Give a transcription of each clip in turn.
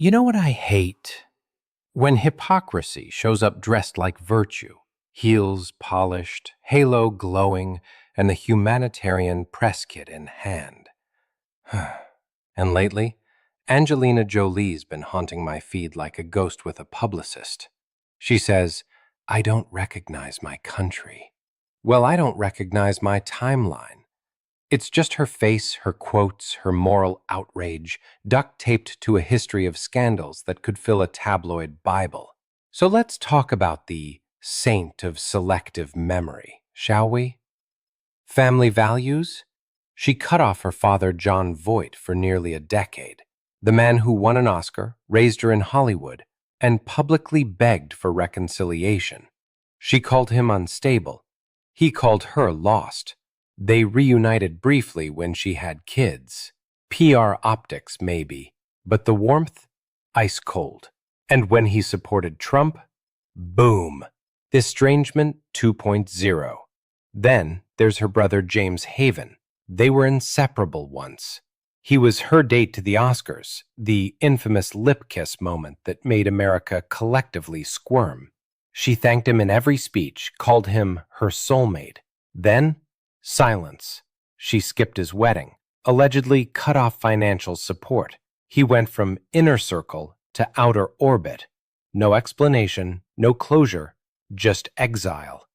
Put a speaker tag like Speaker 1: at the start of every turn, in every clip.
Speaker 1: You know what I hate? When hypocrisy shows up dressed like virtue, heels polished, halo glowing, and the humanitarian press kit in hand. And lately, Angelina Jolie's been haunting my feed like a ghost with a publicist. She says, "I don't recognize my country." Well, I don't recognize my timeline. It's just her face, her quotes, her moral outrage, duct-taped to a history of scandals that could fill a tabloid Bible. So let's talk about the saint of selective memory, shall we? Family values? She cut off her father, Jon Voight, for nearly a decade. The man who won an Oscar, raised her in Hollywood, and publicly begged for reconciliation. She called him unstable. He called her lost. They reunited briefly when she had kids. PR optics, maybe, but the warmth? Ice cold. And when he supported Trump? Boom! Estrangement 2.0. Then there's her brother James Haven. They were inseparable once. He was her date to the Oscars, the infamous lip kiss moment that made America collectively squirm. She thanked him in every speech, called him her soulmate. Then, silence. She skipped his wedding, allegedly cut off financial support. He went from inner circle to outer orbit. No explanation, no closure, just exile.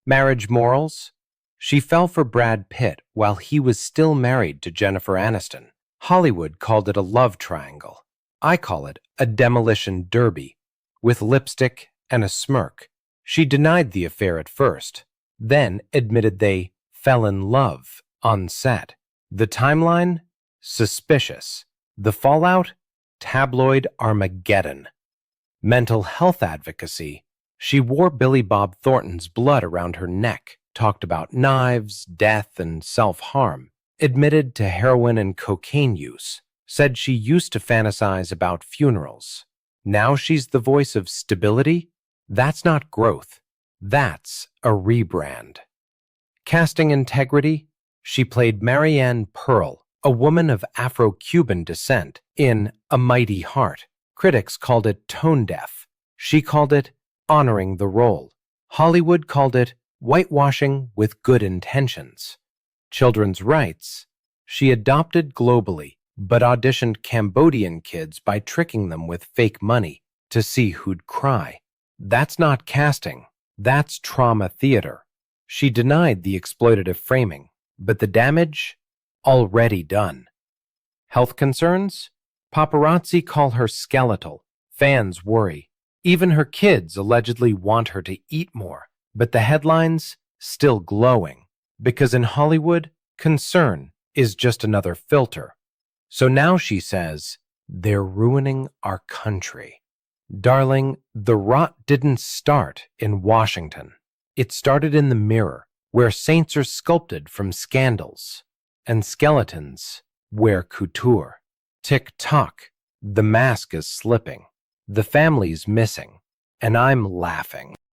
Speaker 1: Marriage morals? She fell for Brad Pitt while he was still married to Jennifer Aniston. Hollywood called it a love triangle. I call it a demolition derby, with lipstick and a smirk. She denied the affair at first, then admitted they fell in love on set. The timeline? Suspicious. The fallout? Tabloid Armageddon. Mental health advocacy? She wore Billy Bob Thornton's blood around her neck, talked about knives, death, and self-harm, admitted to heroin and cocaine use, said she used to fantasize about funerals. Now she's the voice of stability? That's not growth. That's a rebrand. Casting integrity? She played Marianne Pearl, a woman of Afro-Cuban descent, in A Mighty Heart. Critics called it tone-deaf. She called it honoring the role. Hollywood called it whitewashing with good intentions. Children's rights? She adopted globally, but auditioned Cambodian kids by tricking them with fake money to see who'd cry. That's not casting. That's trauma theater. She denied the exploitative framing, but the damage? Already done. Health concerns? Paparazzi call her skeletal. Fans worry. Even her kids allegedly want her to eat more, but the headlines? Still glowing. Because in Hollywood, concern is just another filter. So now she says, they're ruining our country. Darling, the rot didn't start in Washington. It started in the mirror, where saints are sculpted from scandals, and skeletons wear couture. Tick-tock, the mask is slipping, the family's missing, and I'm laughing.